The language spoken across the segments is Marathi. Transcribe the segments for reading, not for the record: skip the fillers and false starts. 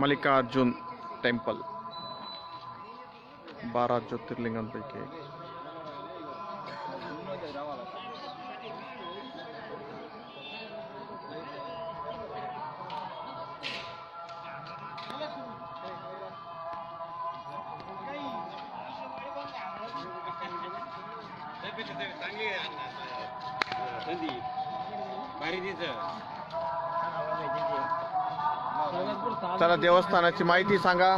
मल्लिकार्जुन टेम्पल 12 ज्योतिर्लिंगांपैकी एक. चला देवस्थानाची माहिती सांगा.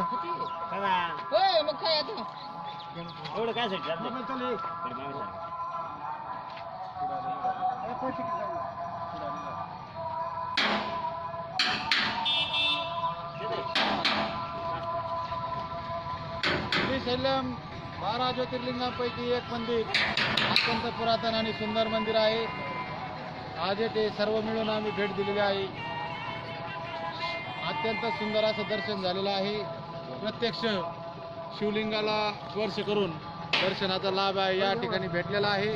श्रीशैलम 12 ज्योतिर्लिंगांपैकी एक मंदिर, अत्यंत पुरातन आणि सुंदर मंदिर आहे. आज येथे सर्व मिळून आम्ही भेट दिलेली आहे. अत्यंत सुंदर असं दर्शन झालेलं आहे. प्रत्यक्ष शिवलिंगाला स्पर्श करून दर्शनाचा लाभ आहे या ठिकाणी भेटलेला आहे.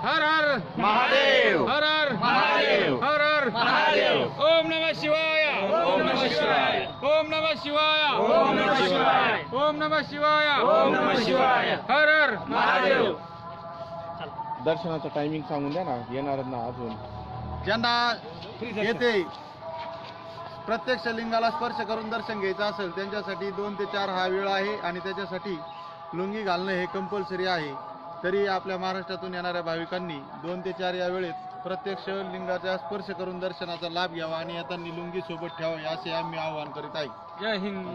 हर हर महादेव, हर हर महादेव, हर हर महादेव. ओम नमः शिवाय, ओम नमः शिवाय, ओम नमः शिवाय, ओम नमः शिवाय, ओम नमः शिवाय, ओम नमः शिवाय. हर हर महादेव. दर्शनाचं टायमिंग सांगून द्या ना, येणार ना अजून. ज्यांना येथे प्रत्यक्ष लिंगाला स्पर्श करून दर्शन घ्यायचं असेल त्यांच्यासाठी 2 ते 4 हा वेळ आहे आणि त्याच्यासाठी लुंगी घालणं हे कंपल्सरी आहे. तरी आपल्या महाराष्ट्रातून येणाऱ्या भाविकांनी 2 ते 4 या वेळेत प्रत्यक्ष लिंगाचा स्पर्श करून दर्शनाचा लाभ घ्यावा आणि येताना लुंगी सोबत ठेवावी असे आम्ही आवाहन करीत आहे. जय हिंद.